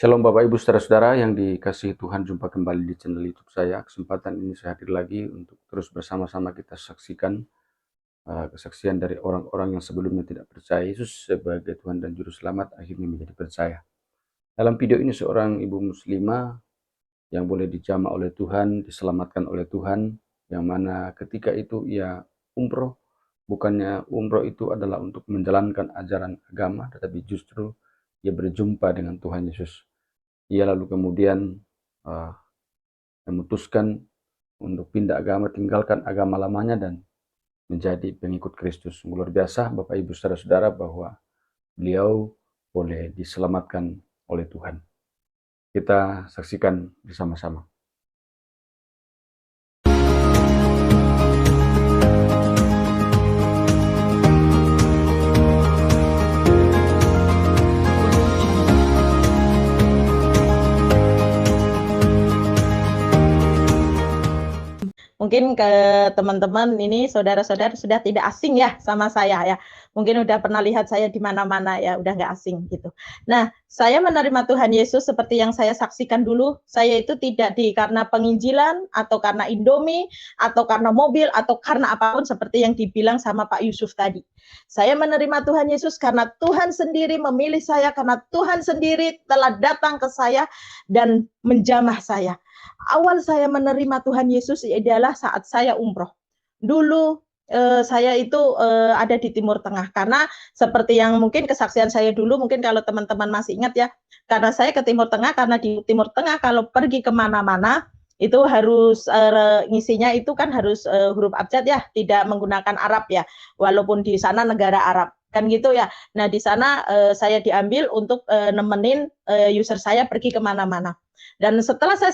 Shalom Bapak Ibu Saudara-saudara yang dikasihi Tuhan, jumpa kembali di channel YouTube saya. Kesempatan ini saya hadir lagi untuk terus bersama-sama kita saksikan kesaksian dari orang-orang yang sebelumnya tidak percaya Yesus sebagai Tuhan dan Juru Selamat, akhirnya menjadi percaya. Dalam video ini seorang ibu muslimah yang boleh dijamah oleh Tuhan, diselamatkan oleh Tuhan, yang mana ketika itu ia umroh, bukannya umroh itu adalah untuk menjalankan ajaran agama, tetapi justru ia berjumpa dengan Tuhan Yesus. Ia lalu kemudian uh, memutuskan untuk pindah agama, tinggalkan agama lamanya dan menjadi pengikut Kristus. Luar biasa Bapak Ibu Saudara-saudara bahwa beliau boleh diselamatkan oleh Tuhan. Kita saksikan bersama-sama. Mungkin ke teman-teman ini saudara-saudara sudah tidak asing ya sama saya ya. Mungkin udah pernah lihat saya di mana-mana ya, udah nggak asing gitu. Nah, saya menerima Tuhan Yesus seperti yang saya saksikan dulu. Saya itu tidak karena penginjilan atau karena Indomie atau karena mobil atau karena apapun seperti yang dibilang sama Pak Yusuf tadi. Saya menerima Tuhan Yesus karena Tuhan sendiri memilih saya, karena Tuhan sendiri telah datang ke saya dan menjamah saya. Awal saya menerima Tuhan Yesus adalah saat saya umroh. Dulu saya itu ada di Timur Tengah, karena seperti yang mungkin kesaksian saya dulu, mungkin kalau teman-teman masih ingat ya, karena saya ke Timur Tengah, karena di Timur Tengah kalau pergi kemana-mana itu harus ngisinya itu kan harus huruf abjad ya, tidak menggunakan Arab ya, walaupun di sana negara Arab kan gitu ya. Nah di sana saya diambil untuk nemenin user saya pergi kemana-mana. Dan setelah saya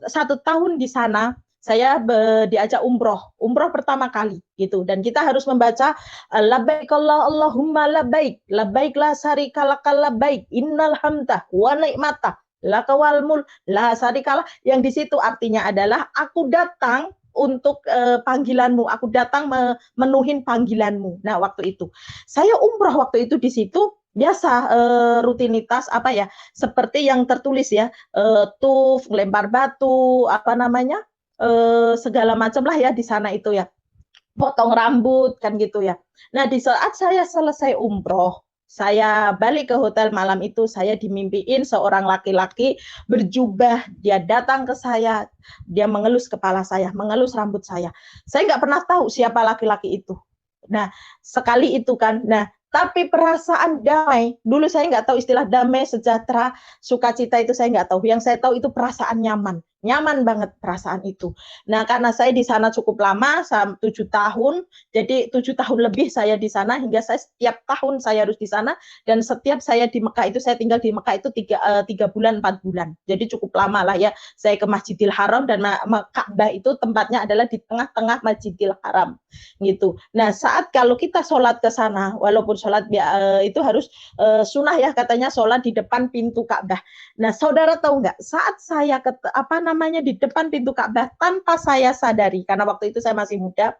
satu tahun di sana, saya diajak umroh pertama kali gitu. Dan kita harus membaca labbaik Allahumma labbaik, labbaik la syarika lakal labbaik, innal hamdah wa ni'matah lakawal mul la syarikalah. Yang di situ artinya adalah aku datang untuk panggilanmu, aku datang memenuhin panggilanmu. Nah, waktu itu saya umroh waktu itu di situ biasa rutinitas apa ya, seperti yang tertulis ya, tuf, lempar batu, apa namanya, segala macam lah ya di sana itu ya, potong rambut kan gitu ya. Nah di saat saya selesai umroh, saya balik ke hotel malam itu, saya dimimpiin seorang laki-laki berjubah, dia datang ke saya, dia mengelus kepala saya, mengelus rambut saya. Saya nggak pernah tahu siapa laki-laki itu. Nah, sekali itu kan. Nah, tapi perasaan damai, dulu saya nggak tahu istilah damai, sejahtera, sukacita itu saya nggak tahu. Yang saya tahu itu perasaan nyaman. Nyaman banget perasaan itu. Nah, karena saya di sana cukup lama, 7 tahun, jadi 7 tahun lebih saya di sana, hingga saya setiap tahun saya harus di sana, dan setiap saya di Mekah itu, saya tinggal di Mekah itu 3 bulan, 4 bulan. Jadi cukup lama lah ya. Saya ke Masjidil Haram, dan Ka'bah itu tempatnya adalah di tengah-tengah Masjidil Haram gitu. Nah, saat kalau kita sholat ke sana, walaupun sholat itu harus sunnah ya, katanya sholat di depan pintu Ka'bah. Nah, saudara tahu nggak? Saat saya di depan pintu Ka'bah, tanpa saya sadari, karena waktu itu saya masih muda,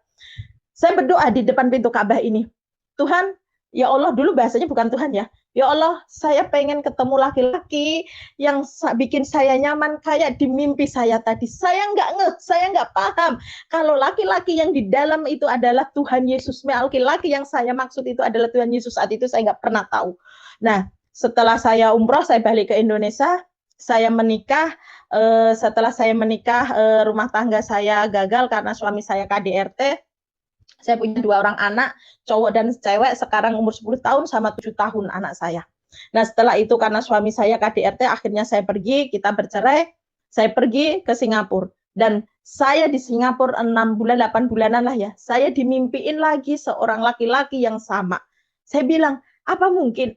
saya berdoa di depan pintu Ka'bah ini, Tuhan, ya Allah, dulu bahasanya bukan Tuhan ya, ya Allah, saya pengen ketemu laki-laki yang bikin saya nyaman kayak di mimpi saya tadi. Saya nggak paham kalau laki-laki yang di dalam itu adalah Tuhan Yesus. Laki-laki yang saya maksud itu adalah Tuhan Yesus. Saat itu saya nggak pernah tahu. Nah, setelah saya umroh, saya balik ke Indonesia, saya menikah. Setelah saya menikah, rumah tangga saya gagal karena suami saya KDRT. Saya punya 2 orang anak, cowok dan cewek, sekarang umur 10 tahun sama 7 tahun anak saya. Nah, setelah itu karena suami saya KDRT, akhirnya saya pergi, kita bercerai, saya pergi ke Singapura. Dan saya di Singapura 6 bulan, 8 bulanan lah ya, saya dimimpiin lagi seorang laki-laki yang sama. Saya bilang, apa mungkin,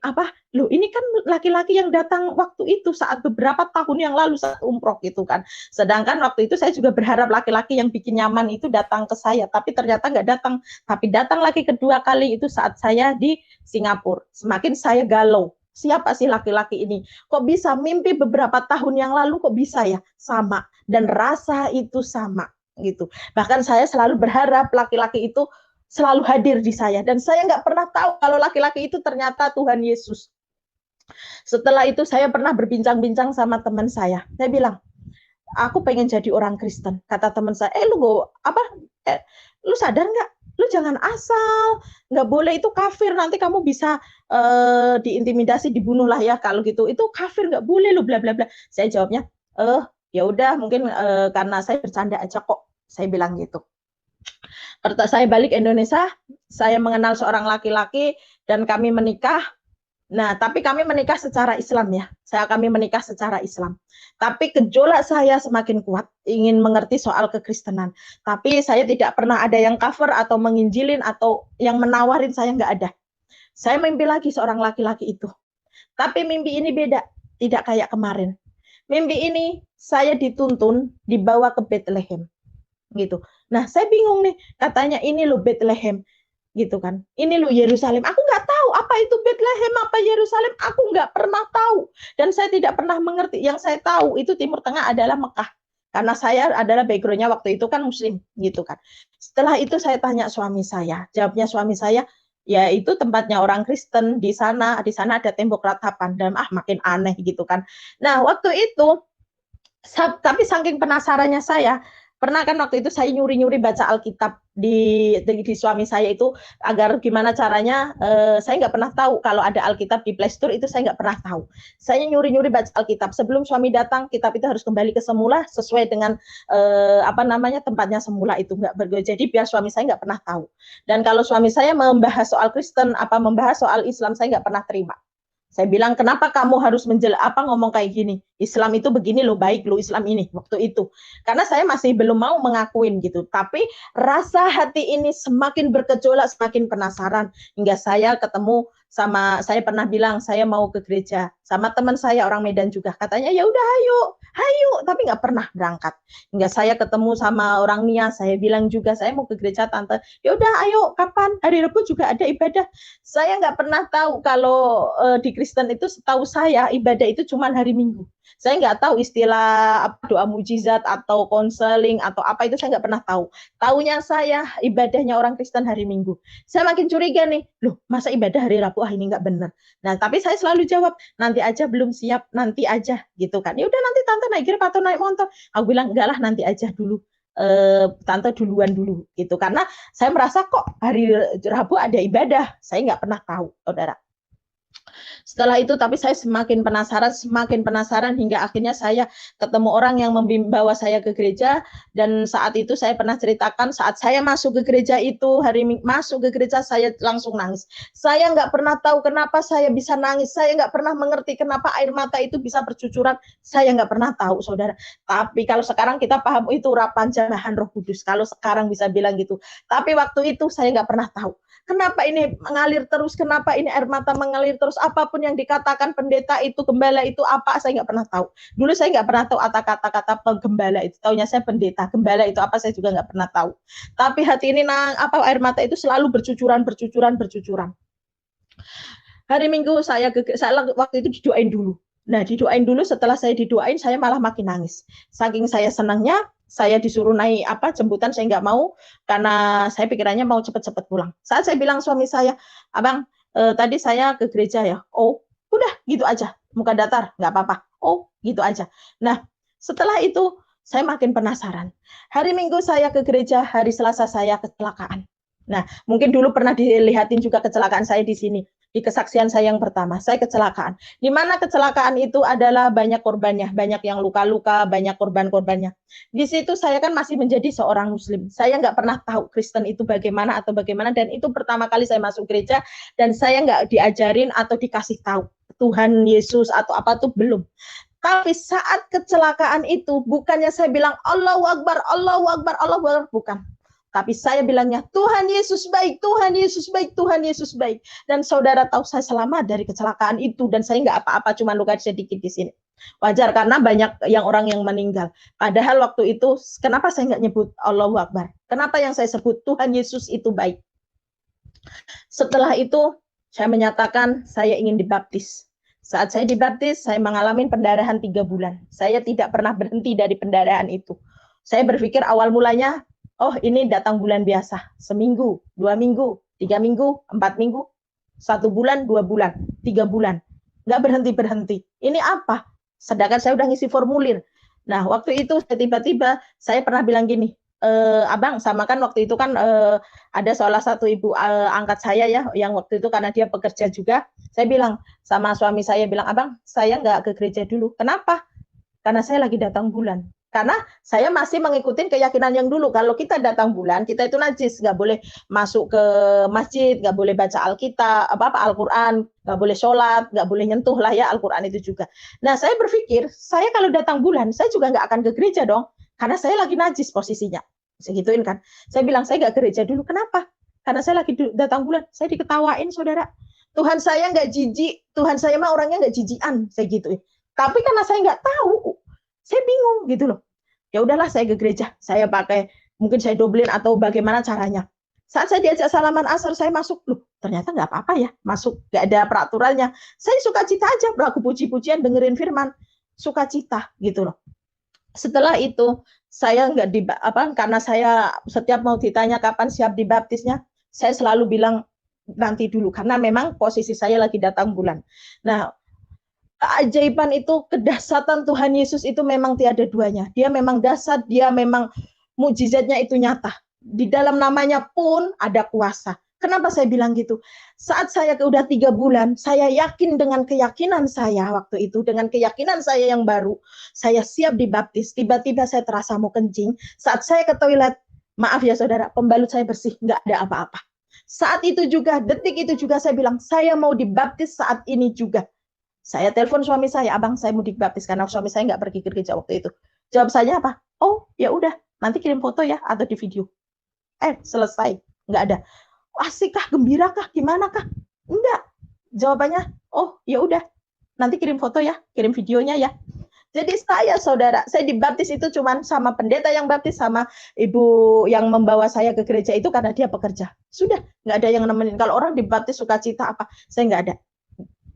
loh ini kan laki-laki yang datang waktu itu saat beberapa tahun yang lalu saat umroh gitu kan. Sedangkan waktu itu saya juga berharap laki-laki yang bikin nyaman itu datang ke saya, tapi ternyata nggak datang. Tapi datang lagi kedua kali itu saat saya di Singapura. Semakin saya galau. Siapa sih laki-laki ini? Kok bisa mimpi beberapa tahun yang lalu kok bisa ya sama, dan rasa itu sama gitu. Bahkan saya selalu berharap laki-laki itu selalu hadir di saya, dan saya nggak pernah tahu kalau laki-laki itu ternyata Tuhan Yesus. Setelah itu saya pernah berbincang-bincang sama teman saya. Saya bilang, aku pengen jadi orang Kristen. Kata teman saya, lu apa? Lu sadar nggak? Lu jangan asal, nggak boleh, itu kafir. Nanti kamu bisa diintimidasi, dibunuh lah ya kalau gitu. Itu kafir, nggak boleh lu bla bla bla. Saya jawabnya, ya udah mungkin karena saya bercanda aja kok. Saya bilang gitu. Saya balik Indonesia, saya mengenal seorang laki-laki dan kami menikah. Nah, tapi kami menikah secara Islam ya. Kami menikah secara Islam. Tapi gejolak saya semakin kuat, ingin mengerti soal kekristenan. Tapi saya tidak pernah ada yang cover atau menginjilin atau yang menawarin, saya nggak ada. Saya mimpi lagi seorang laki-laki itu. Tapi mimpi ini beda, tidak kayak kemarin. Mimpi ini saya dituntun dibawa ke Bethlehem gitu. Nah, saya bingung nih, katanya ini loh Bethlehem gitu kan. Ini loh Yerusalem. Aku nggak tahu apa itu Bethlehem, apa Yerusalem. Aku nggak pernah tahu. Dan saya tidak pernah mengerti. Yang saya tahu itu Timur Tengah adalah Mekah. Karena saya adalah backgroundnya waktu itu kan Muslim gitu kan. Setelah itu saya tanya suami saya. Jawabnya suami saya, ya itu tempatnya orang Kristen di sana. Di sana ada tembok ratapan. Dan makin aneh gitu kan. Nah waktu itu, tapi saking penasarannya saya, pernah kan waktu itu saya nyuri-nyuri baca Alkitab di suami saya itu, agar gimana caranya, saya nggak pernah tahu kalau ada Alkitab di Play Store, itu saya nggak pernah tahu. Saya nyuri-nyuri baca Alkitab sebelum suami datang, kitab itu harus kembali ke semula sesuai dengan apa namanya tempatnya semula itu, nggak jadi biar suami saya nggak pernah tahu. Dan kalau suami saya membahas soal Kristen, membahas soal Islam, saya nggak pernah terima. Saya bilang, kenapa kamu harus ngomong kayak gini? Islam itu begini loh, baik loh Islam ini waktu itu. Karena saya masih belum mau mengakuin gitu. Tapi rasa hati ini semakin bergejolak, semakin penasaran. Hingga saya saya pernah bilang saya mau ke gereja sama teman saya orang Medan juga. Katanya ya udah ayo, tapi nggak pernah berangkat. Hingga saya ketemu sama orang Nia, saya bilang juga saya mau ke gereja tante. Ya udah ayo, kapan? Hari Rabu juga ada ibadah. Saya nggak pernah tahu kalau di Kristen itu, setahu saya ibadah itu cuma hari Minggu. Saya nggak tahu istilah doa mujizat atau konseling atau apa, itu saya nggak pernah tahu. Taunya saya ibadahnya orang Kristen hari Minggu. Saya makin curiga nih, loh masa ibadah hari Rabu, ini nggak benar. Nah tapi saya selalu jawab, nanti aja, belum siap, nanti aja gitu kan. Ya udah nanti tante naik Grab atau naik motor. Aku bilang enggak lah, nanti aja dulu. Tante duluan dulu gitu, karena saya merasa kok hari Rabu ada ibadah, saya nggak pernah tahu, saudara. Setelah itu tapi saya semakin penasaran hingga akhirnya saya ketemu orang yang membawa saya ke gereja. Dan saat itu saya pernah ceritakan, saat saya masuk ke gereja itu, masuk ke gereja saya langsung nangis. Saya nggak pernah tahu kenapa saya bisa nangis, saya nggak pernah mengerti kenapa air mata itu bisa bercucuran, saya nggak pernah tahu, saudara. Tapi kalau sekarang kita paham itu urapan jamahan Roh Kudus, kalau sekarang bisa bilang gitu. Tapi waktu itu saya nggak pernah tahu. Kenapa ini mengalir terus? Kenapa ini air mata mengalir terus? Apapun yang dikatakan pendeta itu, gembala itu apa? Saya nggak pernah tahu. Dulu saya nggak pernah tahu kata-kata penggembala itu. Taunya saya pendeta. Gembala itu apa? Saya juga nggak pernah tahu. Tapi hati ini air mata itu selalu bercucuran. Hari Minggu saya waktu itu didoain dulu. Nah, didoain dulu, setelah saya didoain, saya malah makin nangis. Saking saya senangnya, saya disuruh naik jemputan, saya nggak mau, karena saya pikirannya mau cepet-cepet pulang. Saat saya bilang suami saya, abang, tadi saya ke gereja ya. Oh, udah gitu aja, muka datar, nggak apa-apa. Oh, gitu aja. Nah, setelah itu saya makin penasaran. Hari Minggu saya ke gereja, hari Selasa saya kecelakaan. Nah, mungkin dulu pernah dilihatin juga kecelakaan saya di sini. Di kesaksian saya yang pertama, saya kecelakaan. Di mana kecelakaan itu adalah banyak korbannya, banyak yang luka-luka, banyak korban-korbannya. Di situ saya kan masih menjadi seorang Muslim. Saya nggak pernah tahu Kristen itu bagaimana, dan itu pertama kali saya masuk gereja, dan saya nggak diajarin atau dikasih tahu Tuhan Yesus atau apa tuh, belum. Tapi saat kecelakaan itu, bukannya saya bilang Allahu Akbar, Allahu Akbar, Allahu Akbar, bukan. Tapi saya bilangnya, Tuhan Yesus baik, Tuhan Yesus baik, Tuhan Yesus baik. Dan saudara tahu saya selamat dari kecelakaan itu, dan saya nggak apa-apa, cuma luka sedikit di sini. Wajar, karena banyak orang yang meninggal. Padahal waktu itu, kenapa saya nggak nyebut Allahu Akbar? Kenapa yang saya sebut Tuhan Yesus itu baik? Setelah itu, saya menyatakan saya ingin dibaptis. Saat saya dibaptis, saya mengalami pendarahan 3 bulan. Saya tidak pernah berhenti dari pendarahan itu. Saya berpikir awal mulanya, oh ini datang bulan biasa, seminggu, 2 minggu, 3 minggu, 4 minggu, 1 bulan, 2 bulan, 3 bulan. nggak berhenti-berhenti. Ini apa? Sedangkan saya udah ngisi formulir. Nah, waktu itu tiba-tiba saya pernah bilang gini, Abang, sama kan waktu itu kan ada salah satu ibu angkat saya ya, yang waktu itu karena dia pekerja juga, saya bilang sama suami saya, bilang, Abang, saya nggak ke gereja dulu. Kenapa? Karena saya lagi datang bulan. Karena saya masih mengikuti keyakinan yang dulu. Kalau kita datang bulan, kita itu najis, nggak boleh masuk ke masjid, nggak boleh baca Alkitab, apa Al-Quran, nggak boleh sholat, nggak boleh nyentuh lah ya Al-Quran itu juga. Nah, saya berpikir, saya kalau datang bulan, saya juga nggak akan ke gereja dong, karena saya lagi najis posisinya. Segituin kan. Saya bilang, saya nggak gereja dulu. Kenapa? Karena saya lagi datang bulan. Saya diketawain, saudara. Tuhan saya nggak jijik, Tuhan saya mah orangnya nggak jijian, saya gituin. Tapi karena saya nggak tahu, saya bingung gitu loh. Ya udahlah, saya ke gereja, saya pakai, mungkin saya dobelin atau bagaimana caranya. Saat saya diajak salaman asar, saya masuk, loh ternyata nggak apa-apa ya, masuk, nggak ada peraturannya. Saya sukacita aja, berlaku puji-pujian, dengerin firman, sukacita gitu loh. Setelah itu, saya nggak di apa, karena saya setiap mau ditanya kapan siap dibaptisnya, saya selalu bilang nanti dulu, karena memang posisi saya lagi datang bulan. Nah, keajaiban itu, kedahsyatan Tuhan Yesus itu memang tiada duanya. Dia memang dahsyat, dia memang mukjizatnya itu nyata. Di dalam namanya pun ada kuasa. Kenapa saya bilang gitu? Saat saya udah 3 bulan, saya yakin dengan keyakinan saya waktu itu, dengan keyakinan saya yang baru, saya siap dibaptis. Tiba-tiba saya terasa mau kencing. Saat saya ke toilet, maaf ya saudara, pembalut saya bersih, nggak ada apa-apa. Saat itu juga, detik itu juga saya bilang, saya mau dibaptis saat ini juga. Saya telepon suami saya, Abang, saya mau dibaptis, karena suami saya nggak pergi ke gereja waktu itu. Jawab saya apa? Oh, ya udah, nanti kirim foto ya atau di video. Selesai, nggak ada. Asik kah, gembira kah, gimana kah? Enggak. Jawabannya, oh ya udah, nanti kirim foto ya, kirim videonya ya. Jadi saya, saudara, saya dibaptis itu cuman sama pendeta yang baptis, sama ibu yang membawa saya ke gereja itu karena dia pekerja. Sudah, nggak ada yang nemenin. Kalau orang dibaptis sukacita apa, saya nggak ada.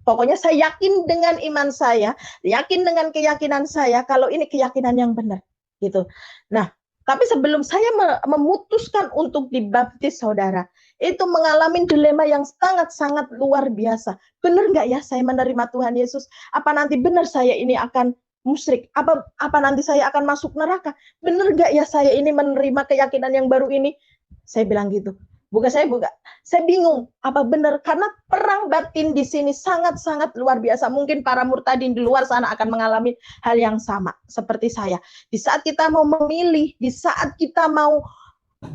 Pokoknya saya yakin dengan iman saya, yakin dengan keyakinan saya, kalau ini keyakinan yang benar. Gitu. Nah, tapi sebelum saya memutuskan untuk dibaptis, saudara, itu mengalami dilema yang sangat-sangat luar biasa. Benar nggak ya saya menerima Tuhan Yesus? Apa nanti benar saya ini akan musyrik? Apa nanti saya akan masuk neraka? Benar nggak ya saya ini menerima keyakinan yang baru ini? Saya bilang gitu. Saya bingung apa benar, karena perang batin di sini sangat-sangat luar biasa. Mungkin para murtadin di luar sana akan mengalami hal yang sama seperti saya. Di saat kita mau memilih, di saat kita mau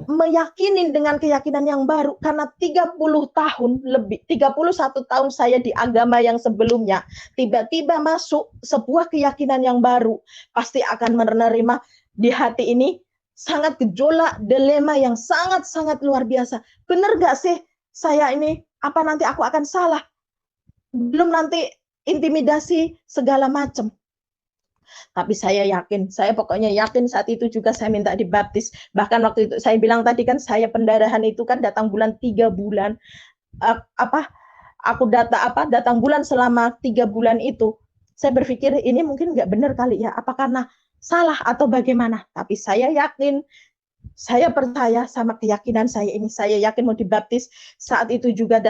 meyakini dengan keyakinan yang baru, karena 30 tahun lebih, 31 tahun saya di agama yang sebelumnya, tiba-tiba masuk sebuah keyakinan yang baru, pasti akan menerima di hati ini sangat gejolak, dilema yang sangat-sangat luar biasa. Benar gak sih saya ini, apa nanti aku akan salah? Belum nanti intimidasi segala macam. Tapi saya yakin, saya pokoknya yakin saat itu juga saya minta dibaptis. Bahkan waktu itu saya bilang tadi kan, saya pendarahan itu kan datang bulan 3 bulan. Aku datang bulan selama 3 bulan itu. Saya berpikir ini mungkin nggak benar kali ya, apa karena salah atau bagaimana. Tapi saya yakin, saya percaya sama keyakinan saya ini. Saya yakin mau dibaptis. Saat itu juga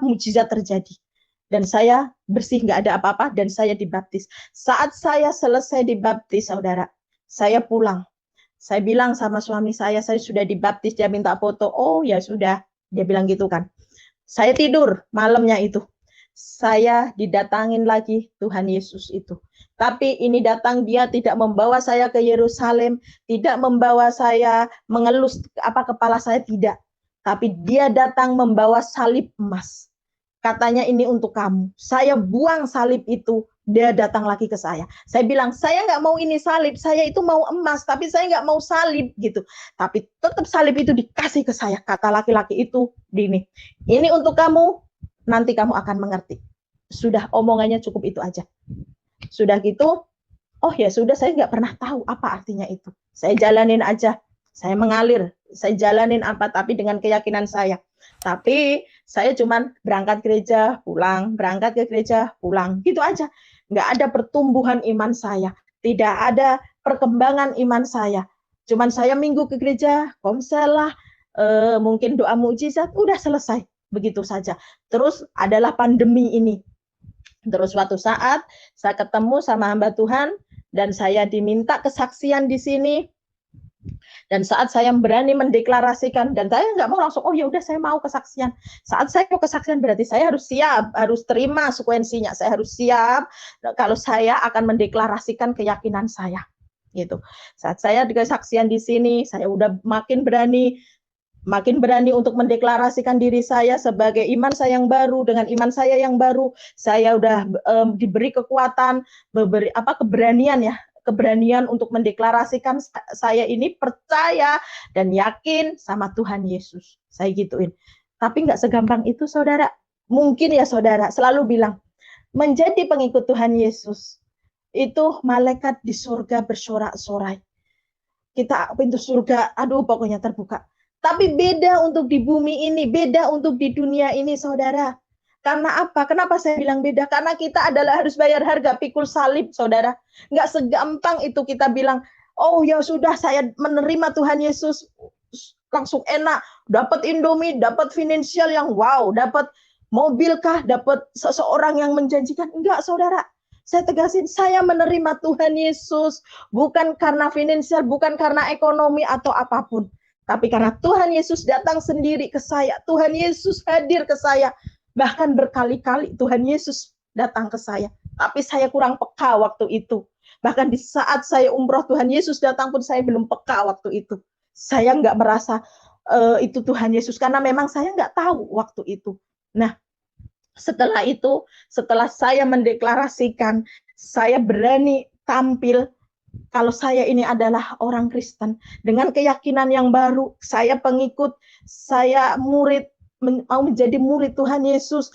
mujizat terjadi. Dan saya bersih, nggak ada apa-apa, dan saya dibaptis. Saat saya selesai dibaptis, saudara, saya pulang. Saya bilang sama suami saya sudah dibaptis. Dia minta foto. Oh ya sudah, dia bilang gitu kan. Saya tidur malamnya itu. Saya didatangin lagi Tuhan Yesus itu. Tapi ini datang, dia tidak membawa saya ke Yerusalem, tidak membawa saya mengelus kepala saya, tidak. Tapi dia datang membawa salib emas. Katanya ini untuk kamu. Saya buang salib itu, dia datang lagi ke saya. Saya bilang, saya nggak mau ini salib, saya itu mau emas, tapi saya nggak mau salib gitu. Tapi tetap salib itu dikasih ke saya. Kata laki-laki itu, ini untuk kamu, nanti kamu akan mengerti. Sudah, omongannya cukup itu aja. Sudah gitu, oh ya sudah, saya nggak pernah tahu apa artinya itu. Saya jalanin aja, saya mengalir, saya jalanin apa, tapi dengan keyakinan saya. Tapi saya cuman berangkat gereja, pulang, berangkat ke gereja, pulang, gitu aja. Nggak ada pertumbuhan iman saya, tidak ada perkembangan iman saya. Cuman saya minggu ke gereja, komsel lah, mungkin doa mukjizat, udah selesai. Begitu saja. Terus adalah pandemi ini. Terus suatu saat saya ketemu sama hamba Tuhan dan saya diminta kesaksian di sini. Dan saat saya berani mendeklarasikan, dan saya nggak mau langsung, oh ya udah saya mau kesaksian. Saat saya mau kesaksian berarti saya harus siap, harus terima konsekuensinya. Saya harus siap kalau saya akan mendeklarasikan keyakinan saya. Gitu. Saat saya kesaksian di sini, saya udah makin berani untuk mendeklarasikan diri saya sebagai iman saya yang baru. Dengan iman saya yang baru, saya udah diberi kekuatan, keberanian untuk mendeklarasikan saya ini percaya dan yakin sama Tuhan Yesus. Saya gituin. Tapi nggak segampang itu, saudara. Mungkin ya saudara selalu bilang, menjadi pengikut Tuhan Yesus itu malaikat di surga bersorak-sorai. Kita pintu surga, aduh pokoknya terbuka. Tapi beda untuk di bumi ini, beda untuk di dunia ini, saudara. Karena apa? Kenapa saya bilang beda? Karena kita adalah harus bayar harga pikul salib, saudara. Nggak segampang itu kita bilang, oh ya sudah saya menerima Tuhan Yesus, langsung enak, dapat Indomie, dapat finansial yang wow, dapat mobil kah, dapat seseorang yang menjanjikan. Enggak, saudara. Saya tegasin, saya menerima Tuhan Yesus bukan karena finansial, bukan karena ekonomi atau apapun. Tapi karena Tuhan Yesus datang sendiri ke saya, Tuhan Yesus hadir ke saya. Bahkan berkali-kali Tuhan Yesus datang ke saya. Tapi saya kurang peka waktu itu. Bahkan di saat saya umroh, Tuhan Yesus datang pun saya belum peka waktu itu. Saya nggak merasa itu Tuhan Yesus, karena memang saya nggak tahu waktu itu. Nah, setelah itu, setelah saya mendeklarasikan, saya berani tampil kalau saya ini adalah orang Kristen dengan keyakinan yang baru, saya pengikut, saya murid, mau menjadi murid Tuhan Yesus,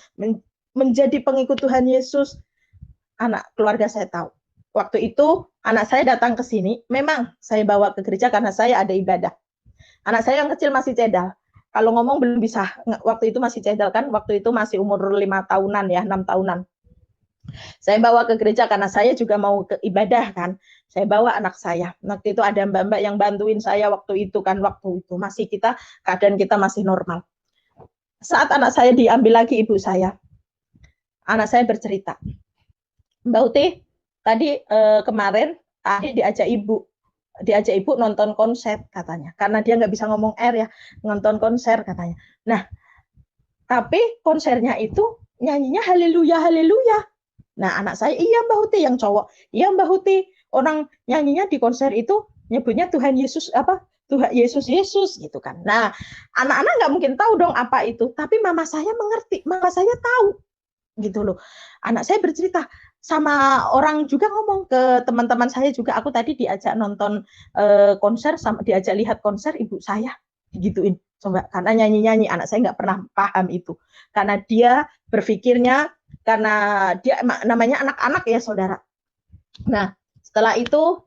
menjadi pengikut Tuhan Yesus. Anak keluarga saya tahu. Waktu itu anak saya datang ke sini, memang saya bawa ke gereja karena saya ada ibadah. Anak saya yang kecil masih cedal. Kalau ngomong belum bisa, waktu itu masih cedal kan, waktu itu masih umur 5 tahunan ya, 6 tahunan. Saya bawa ke gereja karena saya juga mau ke ibadah kan. Saya bawa anak saya. Waktu itu ada mbak-mbak yang bantuin saya waktu itu kan. Waktu itu masih keadaan kita masih normal. Saat anak saya diambil lagi ibu saya, anak saya bercerita, Mbak Uti, tadi kemarin adik diajak ibu nonton konser katanya. Karena dia nggak bisa ngomong R ya, nonton konser katanya. Nah, tapi konsernya itu nyanyinya haleluya, haleluya. Nah, anak saya, iya Mbak Huti yang cowok. Iya Mbak Huti, orang nyanyinya di konser itu nyebutnya Tuhan Yesus Tuhan Yesus gitu kan. Nah, anak-anak nggak mungkin tahu dong apa itu, tapi mama saya mengerti, mama saya tahu gitu loh. Anak saya bercerita sama orang juga, ngomong ke teman-teman saya juga, aku tadi diajak nonton konser, sama diajak lihat konser ibu saya digituin. Coba, karena nyanyi-nyanyi, anak saya nggak pernah paham itu. Karena dia berpikirnya, karena dia namanya anak-anak ya saudara. Nah, setelah itu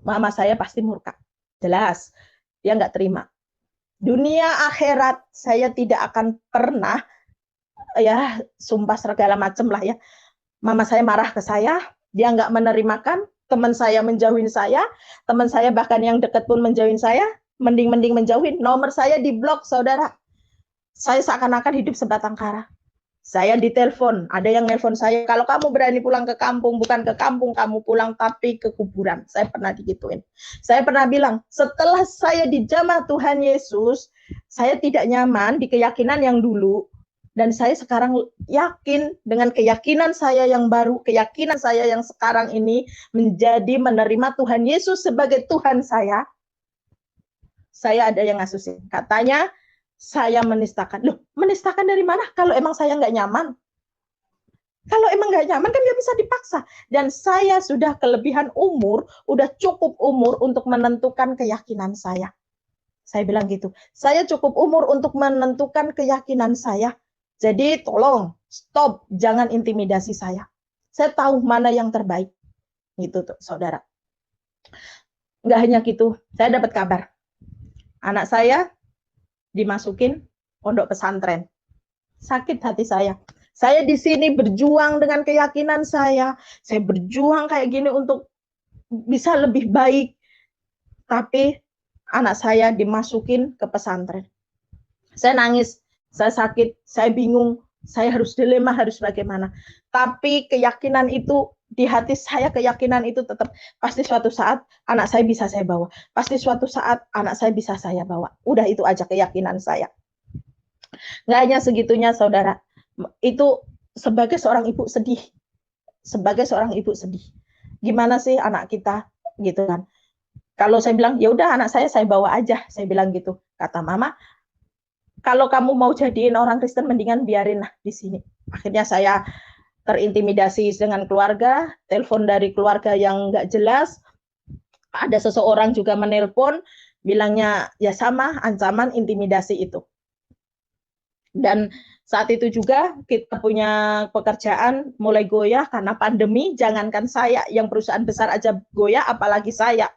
mama saya pasti murka. Jelas, dia nggak terima. Dunia akhirat saya tidak akan pernah, ya sumpah segala macam lah ya. Mama saya marah ke saya, dia nggak menerimakan, teman saya menjauhin saya, teman saya bahkan yang dekat pun menjauhin saya, mending menjauhin. Nomor saya diblok, saudara. Saya seakan-akan hidup sebatang kara. Saya ditelepon, ada yang nelpon saya, kalau kamu berani pulang ke kampung, bukan ke kampung kamu pulang, tapi ke kuburan. Saya pernah digituin. Saya pernah bilang, setelah saya dijamah Tuhan Yesus, saya tidak nyaman di keyakinan yang dulu, dan saya sekarang yakin dengan keyakinan saya yang baru, keyakinan saya yang sekarang ini menjadi menerima Tuhan Yesus sebagai Tuhan saya. Saya ada yang ngasusin, katanya saya menistakan. Loh, menistakan dari mana? Kalau emang saya nggak nyaman. Kalau emang nggak nyaman kan nggak bisa dipaksa. Dan saya sudah kelebihan umur, udah cukup umur untuk menentukan keyakinan saya. Saya bilang gitu. Saya cukup umur untuk menentukan keyakinan saya. Jadi tolong stop, jangan intimidasi saya. Saya tahu mana yang terbaik. Gitu tuh, saudara. Nggak hanya gitu, saya dapat kabar. Anak saya dimasukin pondok pesantren. Sakit hati saya. Saya di sini berjuang dengan keyakinan saya. Saya berjuang kayak gini untuk bisa lebih baik. Tapi anak saya dimasukin ke pesantren. Saya nangis, saya sakit, saya bingung. Saya harus dilema, harus bagaimana. Tapi keyakinan itu di hati saya, keyakinan itu tetap pasti suatu saat anak saya bisa saya bawa. Pasti suatu saat anak saya bisa saya bawa. Udah itu aja keyakinan saya. Nggak hanya segitunya, saudara. Itu sebagai seorang ibu sedih. Sebagai seorang ibu sedih. Gimana sih anak kita, gitu kan? Kalau saya bilang, ya udah anak saya bawa aja. Saya bilang gitu. Kata mama, kalau kamu mau jadiin orang Kristen, mendingan biarin lah di sini. Akhirnya saya terintimidasi dengan keluarga, telepon dari keluarga yang nggak jelas. Ada seseorang juga menelpon, bilangnya ya sama, ancaman intimidasi itu. Dan saat itu juga kita punya pekerjaan mulai goyah karena pandemi. Jangankan saya, yang perusahaan besar aja goyah, apalagi saya.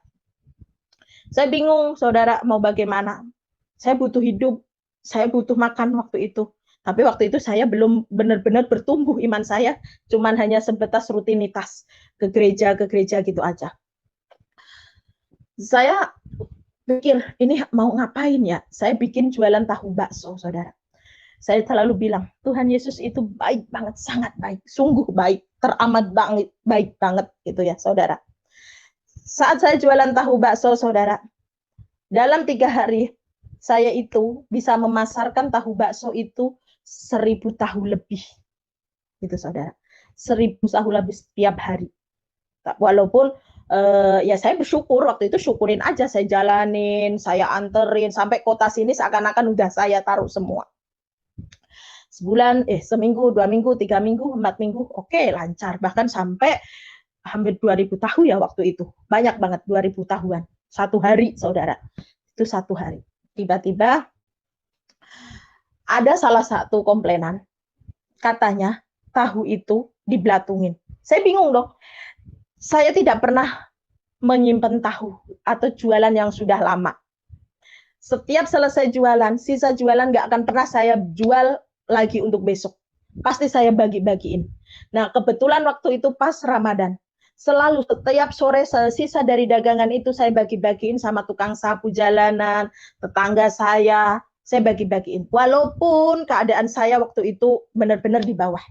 Saya bingung, saudara, mau bagaimana. Saya butuh hidup, saya butuh makan waktu itu. Tapi waktu itu saya belum benar-benar bertumbuh iman saya, cuman hanya sebatas rutinitas ke gereja gitu aja. Saya pikir, ini mau ngapain ya? Saya bikin jualan tahu bakso, saudara. Saya selalu bilang, Tuhan Yesus itu baik banget, sangat baik, sungguh baik, teramat banget, baik banget gitu ya, saudara. Saat saya jualan tahu bakso, saudara, dalam 3 hari saya itu bisa memasarkan tahu bakso itu 1000 tahu lebih, gitu saudara, 1000 tahu lebih setiap hari. Walaupun ya saya bersyukur waktu itu, syukurin aja, saya jalanin, saya anterin sampai kota sini, seakan-akan udah saya taruh semua. Sebulan, seminggu, 2 minggu, 3 minggu, 4 minggu, oke, lancar. Bahkan sampai hampir 2000 tahu ya waktu itu. Banyak banget, 2000 tahuan. 1 hari, saudara. Itu 1 hari. Tiba-tiba ada salah satu komplainan. Katanya tahu itu diblatungin. Saya bingung dong. Saya tidak pernah menyimpan tahu atau jualan yang sudah lama. Setiap selesai jualan, sisa jualan nggak akan pernah saya jual lagi untuk besok. Pasti saya bagi-bagiin. Nah, kebetulan waktu itu pas Ramadan. Selalu setiap sore sisa dari dagangan itu saya bagi-bagiin sama tukang sapu jalanan, tetangga saya bagi-bagiin. Walaupun keadaan saya waktu itu benar-benar di bawah.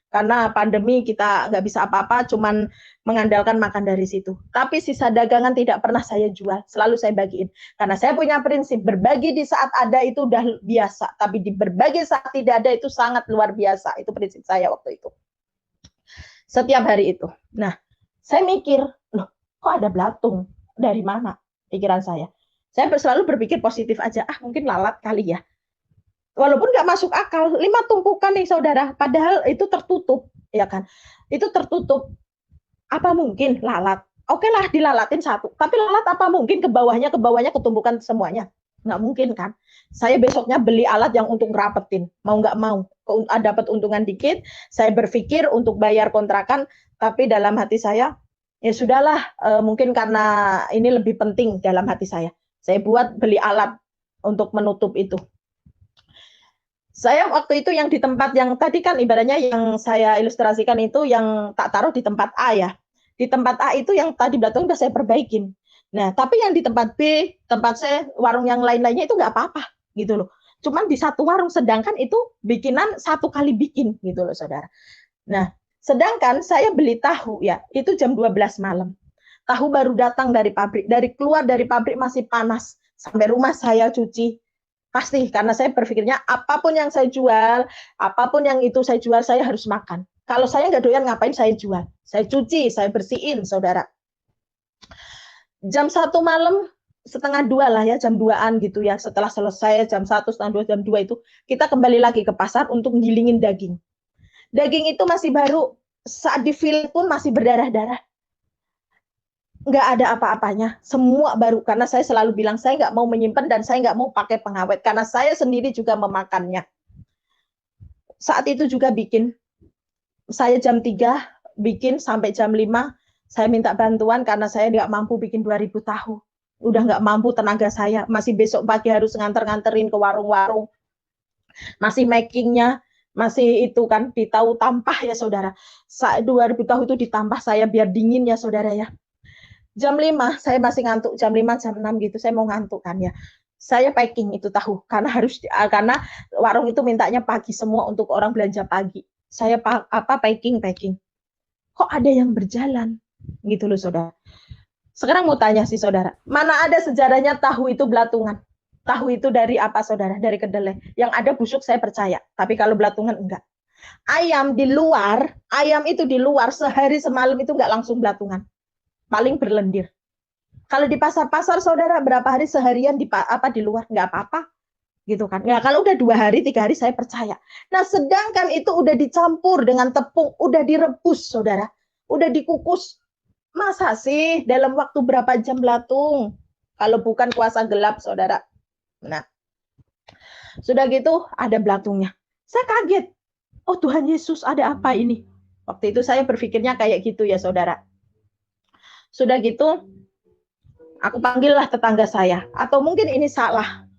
Karena pandemi kita nggak bisa apa-apa, cuman mengandalkan makan dari situ. Tapi sisa dagangan tidak pernah saya jual, selalu saya bagiin. Karena saya punya prinsip, berbagi di saat ada itu udah biasa, tapi di berbagi saat tidak ada itu sangat luar biasa. Itu prinsip saya waktu itu. Setiap hari itu. Nah, saya mikir, loh kok ada belatung? Dari mana? Pikiran saya. Saya selalu berpikir positif aja, mungkin lalat kali ya. Walaupun nggak masuk akal, 5 tumpukan nih saudara, padahal itu tertutup, ya kan? Itu tertutup. Apa mungkin lalat? Oke lah dilalatin 1, tapi lalat apa mungkin ke bawahnya ketumpukan semuanya? Nggak mungkin kan? Saya besoknya beli alat yang untuk ngerapetin, mau nggak mau, dapat untungan dikit. Saya berpikir untuk bayar kontrakan, tapi dalam hati saya, ya sudahlah, mungkin karena ini lebih penting dalam hati saya. Saya buat beli alat untuk menutup itu. Saya waktu itu yang di tempat yang tadi kan ibaratnya yang saya ilustrasikan itu yang tak taruh di tempat A ya. Di tempat A itu yang tadi belatung udah saya perbaikin. Nah, tapi yang di tempat B, tempat C, warung yang lain-lainnya itu nggak apa-apa gitu loh. Cuman di satu warung, sedangkan itu bikinan 1 kali bikin gitu loh saudara. Nah, sedangkan saya beli tahu ya, itu jam 12 malam. Tahu baru datang dari pabrik, keluar dari pabrik masih panas. Sampai rumah saya cuci, pasti, karena saya berpikirnya apapun yang saya jual, apapun yang itu saya jual, saya harus makan. Kalau saya nggak doyan, ngapain saya jual? Saya cuci, saya bersihin, saudara. Jam 1 malam, setengah 2 lah ya, jam 2-an gitu ya. Setelah selesai jam 1, setengah 2, jam 2 itu, kita kembali lagi ke pasar untuk ngilingin daging. Daging itu masih baru, saat difillet pun masih berdarah-darah. Nggak ada apa-apanya, semua baru, karena saya selalu bilang saya nggak mau menyimpan dan saya nggak mau pakai pengawet karena saya sendiri juga memakannya. Saat itu juga bikin, saya jam 3 bikin sampai jam 5, saya minta bantuan karena saya nggak mampu bikin 2000 tahu, udah nggak mampu tenaga saya, masih besok pagi harus nganter-nganterin ke warung-warung, masih makingnya, masih itu kan ditahu tampah ya saudara, 2000 tahu itu ditampah saya biar dingin ya saudara ya. Jam 5 saya masih ngantuk, jam 5, jam 6 gitu, saya mau ngantuk kan ya. Saya packing itu tahu karena warung itu mintanya pagi semua untuk orang belanja pagi. Saya packing. Kok ada yang berjalan gitu loh saudara. Sekarang mau tanya sih saudara, mana ada sejarahnya tahu itu belatungan? Tahu itu dari apa saudara? Dari kedelai. Yang ada busuk saya percaya, tapi kalau belatungan enggak. Ayam itu di luar sehari semalam itu enggak langsung belatungan. Paling berlendir. Kalau di pasar-pasar saudara berapa hari seharian di luar enggak apa-apa gitu kan. Ya kalau udah 2 hari 3 hari saya percaya. Nah sedangkan itu udah dicampur dengan tepung, udah direbus saudara, udah dikukus. Masa sih dalam waktu berapa jam belatung? Kalau bukan kuasa gelap saudara. Nah sudah gitu ada belatungnya. Saya kaget. Oh Tuhan Yesus, ada apa ini? Waktu itu saya berpikirnya kayak gitu ya saudara. Sudah gitu aku panggillah tetangga saya. Atau mungkin ini salah.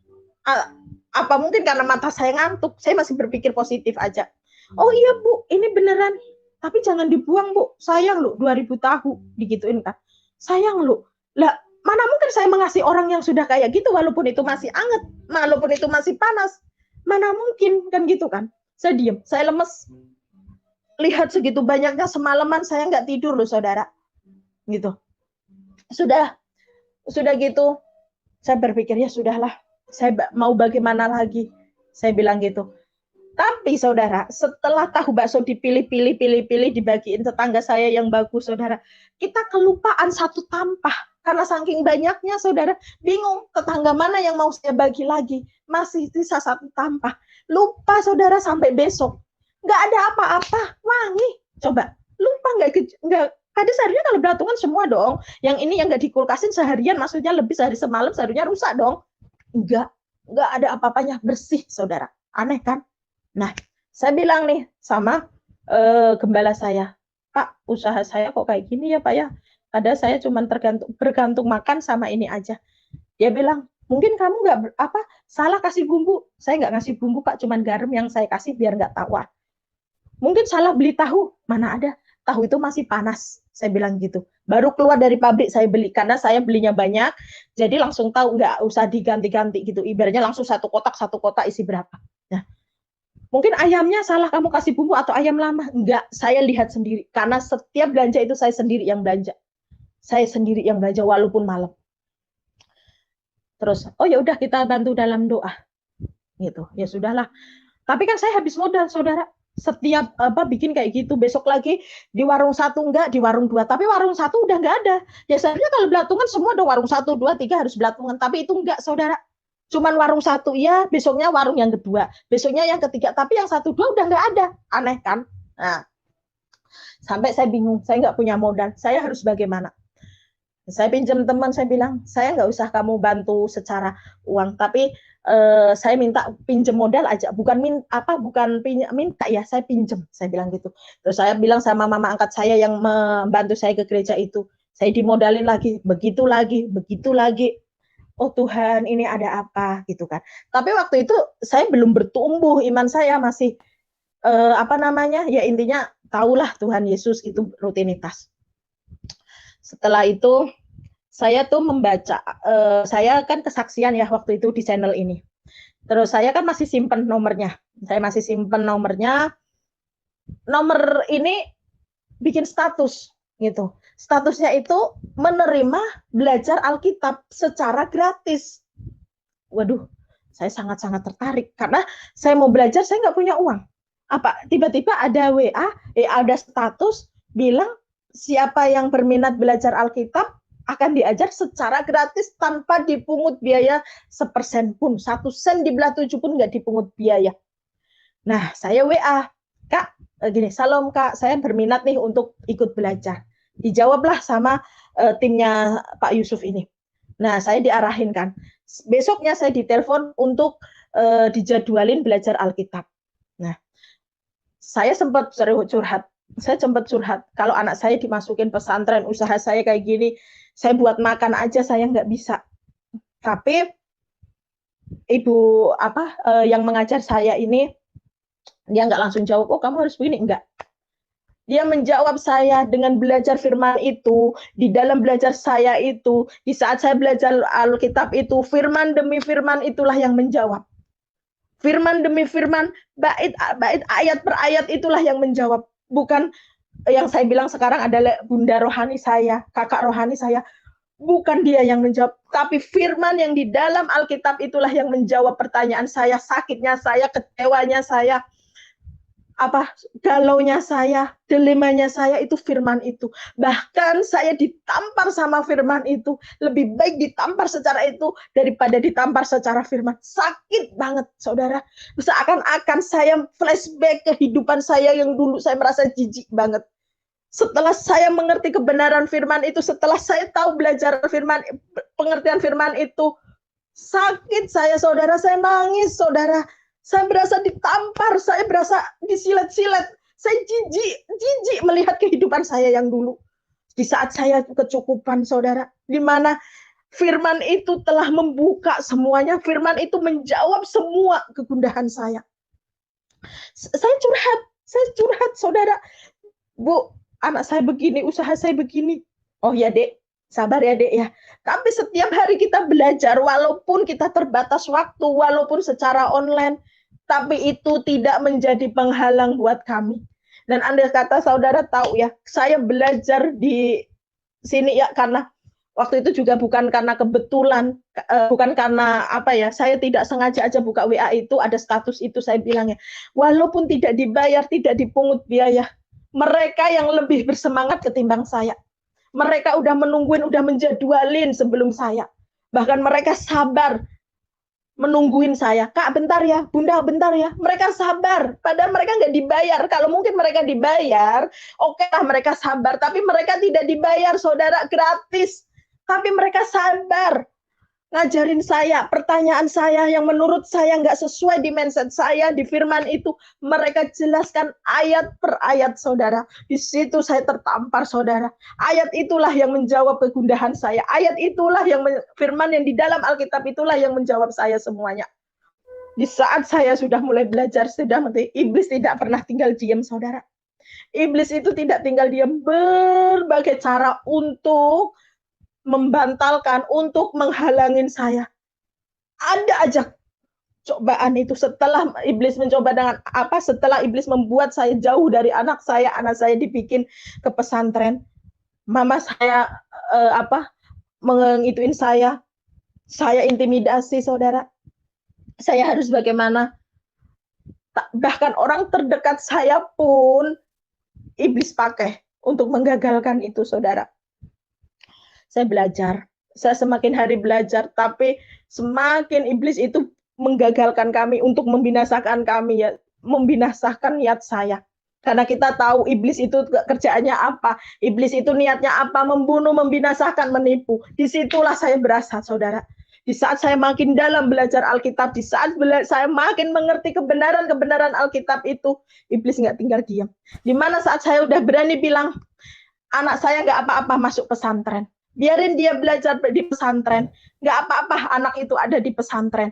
Apa mungkin karena mata saya ngantuk, saya masih berpikir positif aja. Oh iya Bu, ini beneran. Tapi jangan dibuang Bu, sayang lu 2000 tahu, digituin kan. Sayang lu. Lah, mana mungkin saya mengasihi orang yang sudah kayak gitu walaupun itu masih anget, walaupun itu masih panas. Mana mungkin kan gitu kan. Saya diem, saya lemes. Lihat segitu banyaknya semalaman saya nggak tidur loh saudara. Gitu. Sudah gitu saya berpikir ya sudahlah, saya mau bagaimana lagi, saya bilang gitu. Tapi saudara, setelah tahu bakso dipilih dibagiin tetangga saya yang bagus saudara, kita kelupaan satu tampah karena saking banyaknya saudara, bingung tetangga mana yang mau saya bagi lagi, masih sisa satu tampah, lupa saudara sampai besok, nggak ada apa-apa, wangi, coba lupa nggak. Pada seharusnya kalau belatungan semua dong. Yang ini yang nggak dikulkasin seharian, maksudnya lebih sehari semalam, seharusnya rusak dong. Enggak ada apa-apanya, bersih saudara. Aneh kan? Nah, saya bilang nih sama gembala saya, Pak, usaha saya kok kayak gini ya Pak ya. Ada saya cuma bergantung makan sama ini aja. Dia bilang, mungkin kamu nggak salah kasih bumbu. Saya nggak ngasih bumbu Pak, cuma garam yang saya kasih biar nggak tawar. Mungkin salah beli tahu, mana ada. Tahu itu masih panas, saya bilang gitu. Baru keluar dari pabrik saya beli, karena saya belinya banyak, jadi langsung tahu, nggak usah diganti-ganti gitu. Ibaratnya langsung satu kotak isi berapa. Nah, mungkin ayamnya salah kamu kasih bumbu atau ayam lama. Enggak, saya lihat sendiri. Karena setiap belanja itu saya sendiri yang belanja. Saya sendiri yang belanja walaupun malam. Terus, oh ya udah kita bantu dalam doa. Gitu. Ya sudahlah. Tapi kan saya habis modal, saudara. Setiap bikin kayak gitu, besok lagi di warung 1 enggak, di warung 2, tapi warung 1 udah enggak ada. Biasanya kalau belatungan semua ada warung 1, 2, 3 harus belatungan, tapi itu enggak saudara. Cuman warung 1 ya, besoknya warung yang kedua, besoknya yang ketiga, tapi yang 1, 2 udah enggak ada. Aneh kan? Nah, sampai saya bingung, saya enggak punya modal, saya harus bagaimana? Saya pinjam teman, saya bilang, saya nggak usah kamu bantu secara uang, tapi saya minta pinjam modal aja, bukan minta ya, saya pinjam, saya bilang gitu. Terus saya bilang sama mama angkat saya yang membantu saya ke gereja itu, saya dimodalin lagi, begitu lagi. Oh Tuhan, ini ada apa gitu kan. Tapi waktu itu saya belum bertumbuh, iman saya masih ya intinya tahulah Tuhan Yesus itu rutinitas. Setelah itu saya tuh membaca, saya kan kesaksian ya waktu itu di channel ini. Terus saya kan masih simpen nomornya. Nomor ini bikin status gitu. Statusnya itu menerima belajar Alkitab secara gratis. Waduh, saya sangat-sangat tertarik karena saya mau belajar, saya nggak punya uang. Tiba-tiba ada WA, ada status bilang siapa yang berminat belajar Alkitab akan diajar secara gratis tanpa dipungut biaya 1% pun. 1 sen dibelah 7 pun nggak dipungut biaya. Nah, saya WA, Kak, gini, Salam Kak, saya berminat nih untuk ikut belajar. Dijawablah sama timnya Pak Yusuf ini. Nah, saya diarahin kan. Besoknya saya ditelepon untuk dijadwalin belajar Alkitab. Nah, saya sempat curhat. Kalau anak saya dimasukin pesantren, usaha saya kayak gini, saya buat makan aja saya nggak bisa. Tapi ibu yang mengajar saya ini, dia nggak langsung jawab, oh kamu harus begini, enggak. Dia menjawab saya dengan belajar firman itu. Di dalam belajar saya itu, di saat saya belajar Alkitab itu, firman demi firman itulah yang menjawab. Firman demi firman, bait ayat per ayat itulah yang menjawab. Bukan yang saya bilang sekarang adalah bunda rohani saya, kakak rohani saya. Bukan dia yang menjawab, tapi firman yang di dalam Alkitab itulah yang menjawab pertanyaan saya, sakitnya saya, kecewanya saya, galaunya saya, dilemanya saya, itu firman itu. Bahkan saya ditampar sama firman itu. Lebih baik ditampar secara itu daripada ditampar secara firman. Sakit banget, saudara. Seakan-akan saya flashback kehidupan saya yang dulu saya merasa jijik banget. Setelah saya mengerti kebenaran firman itu, setelah saya tahu belajar firman, pengertian firman itu, sakit saya, saudara. Saya nangis, saudara. Saya berasa ditampar, saya berasa disilet-silet. Saya jijik melihat kehidupan saya yang dulu. Di saat saya kecukupan, saudara, di mana firman itu telah membuka semuanya. Firman itu menjawab semua kegundahan saya. Saya curhat, saudara. Bu, anak saya begini, usaha saya begini. Oh ya, Dek, sabar ya, Dek ya. Tapi setiap hari kita belajar, walaupun kita terbatas waktu, walaupun secara online, tapi itu tidak menjadi penghalang buat kami. Dan andai kata saudara tahu ya, saya belajar di sini ya karena waktu itu juga bukan karena kebetulan, bukan karena saya tidak sengaja aja buka WA itu, ada status itu, saya bilang ya, walaupun tidak dibayar, tidak dipungut biaya, mereka yang lebih bersemangat ketimbang saya. Mereka udah menungguin, udah menjadwalin sebelum saya. Bahkan mereka sabar menungguin saya. Kak, bentar ya. Bunda, bentar ya. Mereka sabar. Padahal mereka nggak dibayar. Kalau mungkin mereka dibayar, oke lah mereka sabar. Tapi mereka tidak dibayar, saudara, gratis. Tapi mereka sabar. Ngajarin saya, pertanyaan saya yang menurut saya nggak sesuai di mindset saya, di firman itu, mereka jelaskan ayat per ayat, saudara. Di situ saya tertampar, saudara. Ayat itulah yang menjawab kegundahan saya. Ayat itulah yang firman yang di dalam Alkitab itulah yang menjawab saya semuanya. Di saat saya sudah mulai belajar, sudah mengerti, iblis tidak pernah tinggal diam, saudara. Iblis itu tidak tinggal diam, berbagai cara untuk membantalkan, untuk menghalangin saya. Ada aja cobaan itu. Setelah iblis mencoba dengan setelah iblis membuat saya jauh dari anak saya dibikin ke pesantren. Mama saya mengituin saya intimidasi, saudara. Saya harus bagaimana? Bahkan orang terdekat saya pun iblis pakai untuk menggagalkan itu, saudara. Saya belajar, saya semakin hari belajar, tapi semakin iblis itu menggagalkan kami untuk membinasakan kami ya, membinasakan niat saya. Karena kita tahu iblis itu kerjaannya apa, iblis itu niatnya apa, membunuh, membinasakan, menipu. Disitulah saya berasa, saudara. Di saat saya makin dalam belajar Alkitab, di saat saya makin mengerti kebenaran Alkitab itu, iblis nggak tinggal diam. Dimana saat saya udah berani bilang, anak saya nggak apa-apa masuk pesantren. Biarin dia belajar di pesantren. Nggak apa-apa anak itu ada di pesantren.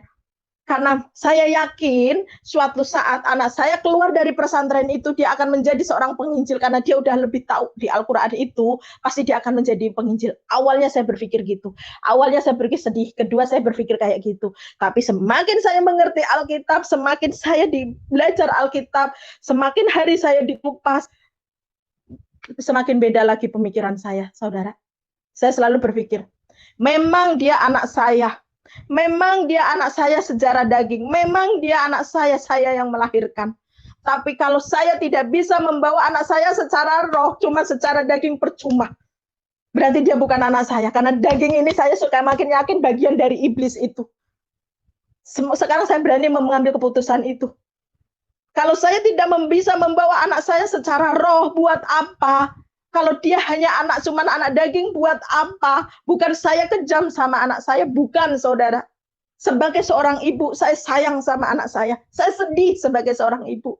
Karena saya yakin suatu saat anak saya keluar dari pesantren itu, dia akan menjadi seorang penginjil. Karena dia udah lebih tahu di Al-Quran itu, pasti dia akan menjadi penginjil. Awalnya saya berpikir gitu. Awalnya saya berpikir sedih. Kedua saya berpikir kayak gitu. Tapi semakin saya mengerti Alkitab, semakin saya belajar Alkitab, semakin hari saya dikupas, semakin beda lagi pemikiran saya, saudara. Saya selalu berpikir, memang dia anak saya. Memang dia anak saya secara daging. Memang dia anak saya yang melahirkan. Tapi kalau saya tidak bisa membawa anak saya secara roh, cuma secara daging, percuma. Berarti dia bukan anak saya. Karena daging ini saya suka makin yakin bagian dari iblis itu. Sekarang saya berani mengambil keputusan itu. Kalau saya tidak bisa membawa anak saya secara roh, buat apa? Kalau dia hanya cuman anak daging, buat apa? Bukan saya kejam sama anak saya, bukan, saudara. Sebagai seorang ibu, saya sayang sama anak saya. Saya sedih sebagai seorang ibu.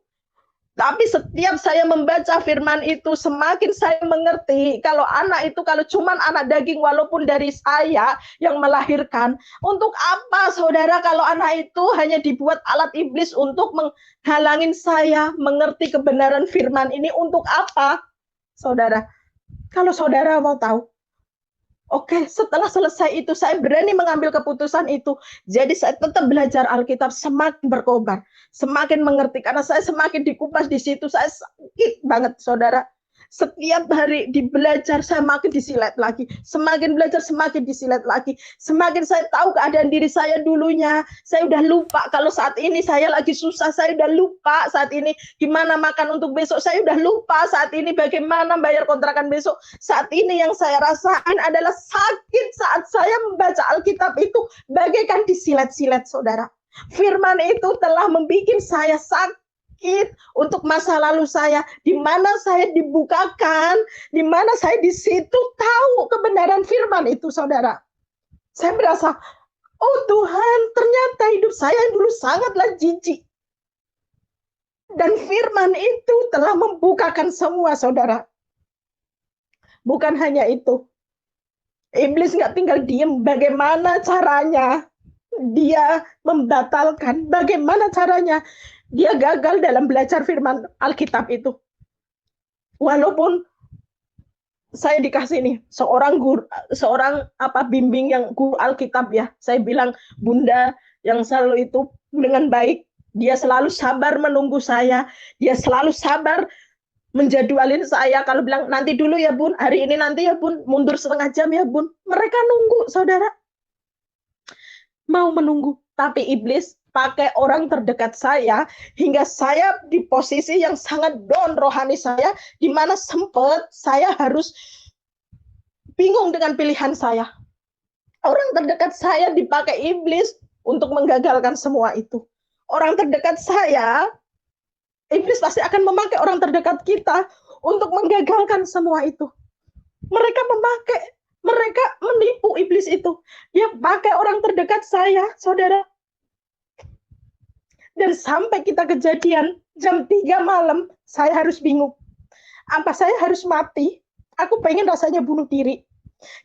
Tapi setiap saya membaca firman itu, semakin saya mengerti kalau anak itu, kalau cuman anak daging, walaupun dari saya yang melahirkan, untuk apa, saudara, kalau anak itu hanya dibuat alat iblis untuk menghalangin saya mengerti kebenaran firman ini, untuk apa? saudara. Kalau saudara mau tahu, oke, setelah selesai itu saya berani mengambil keputusan itu. Jadi saya tetap belajar Alkitab, semakin berkobar, semakin mengerti, karena saya semakin dikupas di situ. Saya sakit banget, saudara. Setiap hari dibelajar, saya makin disilet lagi. Semakin belajar, semakin disilet lagi. Semakin saya tahu keadaan diri saya dulunya. Saya udah lupa kalau saat ini saya lagi susah. Saya udah lupa saat ini gimana makan untuk besok. Saya udah lupa saat ini bagaimana bayar kontrakan besok. Saat ini yang saya rasain adalah sakit saat saya membaca Alkitab itu bagaikan disilet-silet, saudara. Firman itu telah membuat saya sakit untuk masa lalu saya, di mana saya dibukakan, di mana saya di situ tahu kebenaran firman itu, saudara. Saya merasa, oh Tuhan, ternyata hidup saya dulu sangatlah jijik. Dan firman itu telah membukakan semua, saudara. Bukan hanya itu. Iblis nggak tinggal diem. Bagaimana caranya dia membatalkan? Bagaimana caranya dia gagal dalam belajar firman Alkitab itu? Walaupun saya dikasih nih seorang guru, bimbing yang guru Alkitab ya. Saya bilang, Bunda yang selalu itu dengan baik, dia selalu sabar menunggu saya, dia selalu sabar menjadwalin saya. Kalau bilang nanti dulu ya Bun, hari ini nanti ya Bun, mundur setengah jam ya Bun. Mereka nunggu, saudara. Mau menunggu, tapi iblis pakai orang terdekat saya hingga saya di posisi yang sangat down rohani saya, di mana sempat saya harus bingung dengan pilihan saya. Orang terdekat saya dipakai iblis untuk menggagalkan semua itu. Orang terdekat saya, iblis pasti akan memakai orang terdekat kita untuk menggagalkan semua itu. Mereka menipu iblis itu. Dia pakai orang terdekat saya, saudara. Dan sampai kita kejadian jam 3 malam, saya harus bingung. Apa saya harus mati? Aku pengen rasanya bunuh diri.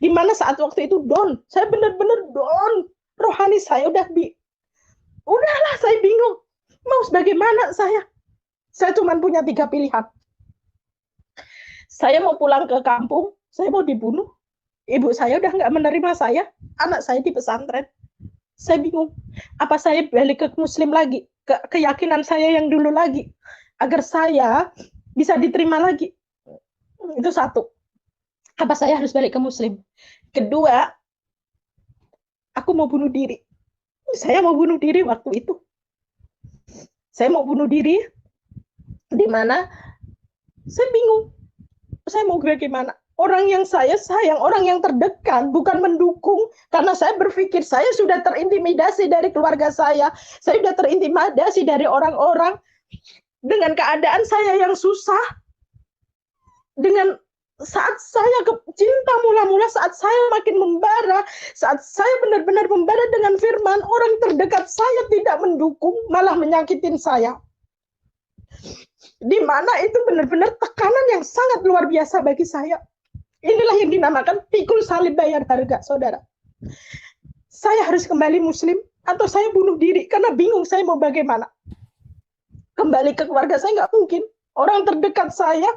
Di mana saat waktu itu down. Saya benar-benar down. Rohani saya udahlah, saya bingung. Mau bagaimana saya? Saya cuma punya 3 pilihan. Saya mau pulang ke kampung, saya mau dibunuh. Ibu saya udah nggak menerima saya. Anak saya di pesantren. Saya bingung. Apa saya balik ke Muslim lagi? Ke keyakinan saya yang dulu lagi, agar saya bisa diterima lagi. Itu satu. Apa saya harus balik ke Muslim? Kedua, aku mau bunuh diri. Saya mau bunuh diri waktu itu. Saya mau bunuh diri, di mana saya bingung. Saya mau bagaimana? Orang yang saya sayang, orang yang terdekat, bukan mendukung, karena saya berpikir saya sudah terintimidasi dari keluarga saya sudah terintimidasi dari orang-orang, dengan keadaan saya yang susah, dengan saat saya cinta mula-mula, saat saya makin membara, saat saya benar-benar membara dengan firman, orang terdekat saya tidak mendukung, malah menyakitin saya. Di mana itu benar-benar tekanan yang sangat luar biasa bagi saya. Inilah yang dinamakan pikul salib bayar harga, saudara. Saya harus kembali Muslim atau saya bunuh diri karena bingung saya mau bagaimana. Kembali ke keluarga saya nggak mungkin. Orang terdekat saya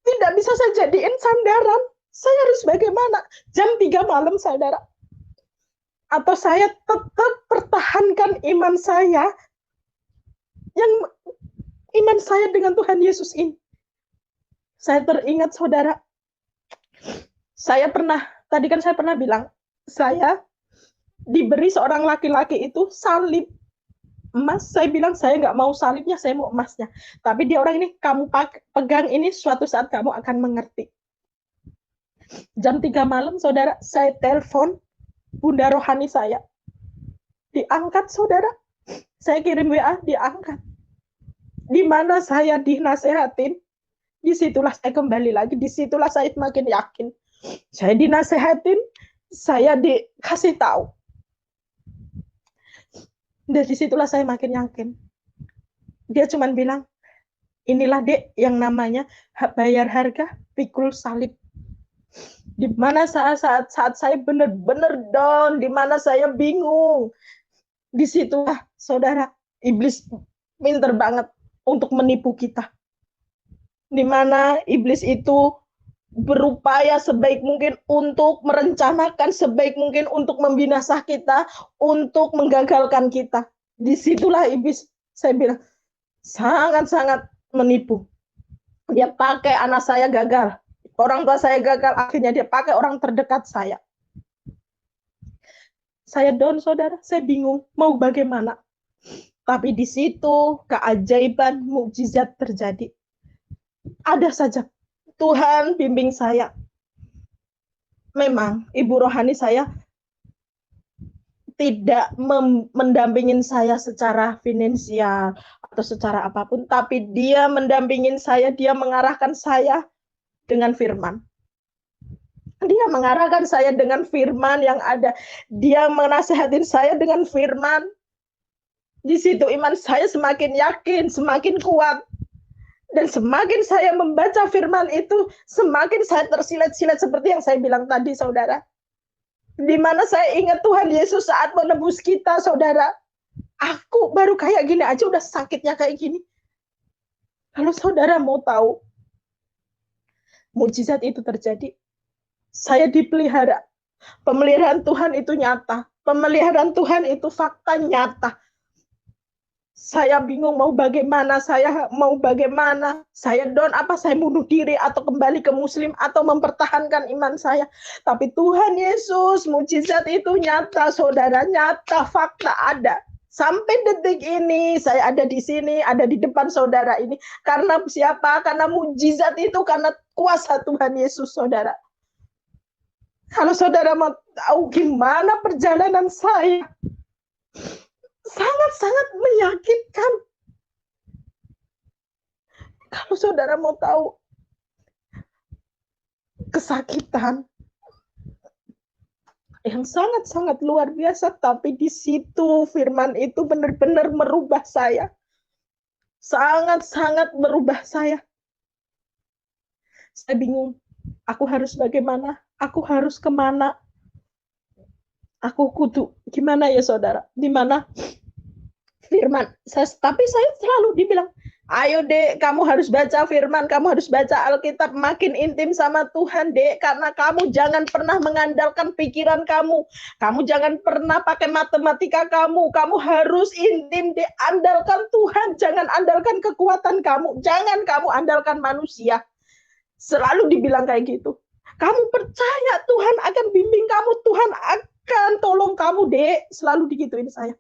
tidak bisa saya jadiin sandaran. Saya harus bagaimana? Jam 3 malam, saudara. Atau saya tetap pertahankan iman saya dengan Tuhan Yesus ini. Saya teringat, saudara, tadi kan saya pernah bilang, saya diberi seorang laki-laki itu salib emas. Saya bilang saya nggak mau salibnya, saya mau emasnya. Tapi dia orang ini, kamu pegang ini, suatu saat kamu akan mengerti. Jam 3 malam, saudara, saya telepon bunda rohani saya. Diangkat, saudara. Saya kirim WA, diangkat. Di mana saya dinasehatin, disitulah saya kembali lagi, disitulah saya makin yakin. Saya dinasehatin, saya dikasih tahu. Dan disitulah saya makin yakin. Dia cuma bilang, inilah Dek yang namanya bayar harga, pikul salib. Di mana saat saya benar-benar down, di mana saya bingung, disitulah, saudara, iblis pinter banget untuk menipu kita. Di mana iblis itu berupaya sebaik mungkin untuk merencanakan, sebaik mungkin untuk membinasa kita, untuk menggagalkan kita. Disitulah iblis, saya bilang, sangat-sangat menipu. Dia pakai anak saya gagal, orang tua saya gagal, akhirnya dia pakai orang terdekat saya. Saya down, saudara, saya bingung mau bagaimana. Tapi di situ keajaiban, mukjizat terjadi. Ada saja Tuhan bimbing saya. Memang ibu rohani saya tidak mendampingin saya secara finansial atau secara apapun, tapi dia mendampingin saya, dia mengarahkan saya dengan firman. Dia mengarahkan saya dengan firman yang ada. Dia menasihatin saya dengan firman. Di situ iman saya semakin yakin, semakin kuat. Dan semakin saya membaca firman itu, semakin saya tersilat-silat seperti yang saya bilang tadi, saudara. Di mana saya ingat Tuhan Yesus saat menebus kita, saudara. Aku baru kayak gini aja udah sakitnya kayak gini. Kalau saudara mau tahu, mukjizat itu terjadi. Saya dipelihara. Pemeliharaan Tuhan itu nyata. Pemeliharaan Tuhan itu fakta nyata. Saya bingung mau bagaimana, saya down apa, saya bunuh diri atau kembali ke muslim atau mempertahankan iman saya. Tapi Tuhan Yesus, mukjizat itu nyata, saudara, nyata, fakta ada. Sampai detik ini saya ada di sini, ada di depan saudara ini. Karena siapa? Karena mukjizat itu, karena kuasa Tuhan Yesus, saudara. Kalau saudara mau tahu gimana perjalanan saya, sangat-sangat menyakitkan. Kalau saudara mau tahu kesakitan yang sangat-sangat luar biasa, tapi di situ firman itu benar-benar merubah saya. Sangat-sangat merubah saya. Saya bingung, aku harus bagaimana? Aku harus kemana? Aku kudu gimana ya, saudara? Di mana firman? Tapi saya selalu dibilang, ayo Dek, kamu harus baca firman, kamu harus baca Alkitab, makin intim sama Tuhan Dek, karena kamu jangan pernah mengandalkan pikiran kamu, kamu jangan pernah pakai matematika kamu harus intim Dek, andalkan Tuhan, jangan andalkan kekuatan kamu, jangan kamu andalkan manusia. Selalu dibilang kayak gitu. Kamu percaya Tuhan akan bimbing kamu, Tuhan akan tolong kamu Dek, selalu digituin saya.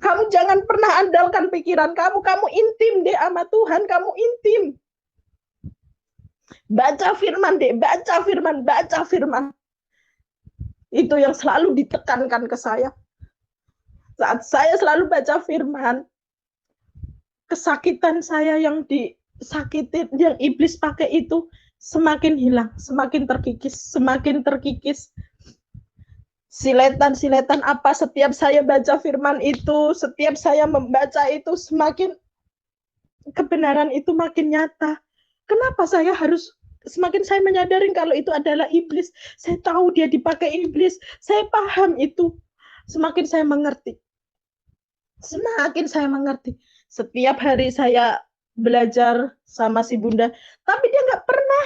Kamu jangan pernah andalkan pikiran kamu intim deh sama Tuhan, kamu intim. Baca firman deh, baca firman. Itu yang selalu ditekankan ke saya. Saat saya selalu baca firman, kesakitan saya yang disakitin, yang iblis pakai itu semakin hilang, semakin terkikis. Siletan apa, setiap saya baca firman itu, setiap saya membaca itu, semakin kebenaran itu makin nyata. Kenapa saya harus, semakin saya menyadari kalau itu adalah iblis, saya tahu dia dipakai iblis, saya paham itu, semakin saya mengerti. Setiap hari saya belajar sama si Bunda, tapi dia nggak pernah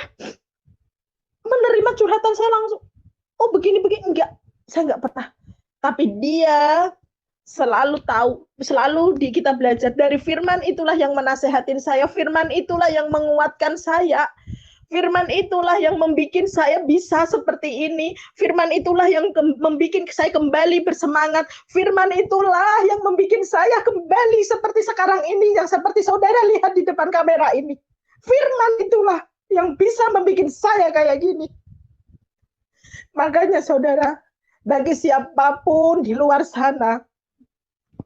menerima curhatan saya langsung. Oh begini, enggak. Saya nggak pernah. Tapi dia selalu tahu, kita belajar dari firman itulah yang menasehatin saya, firman itulah yang menguatkan saya, firman itulah yang membuat saya bisa seperti ini, firman itulah yang membuat saya kembali bersemangat, firman itulah yang membuat saya kembali seperti sekarang ini, yang seperti saudara lihat di depan kamera ini. Firman itulah yang bisa membuat saya kayak gini. Makanya saudara, bagi siapapun di luar sana,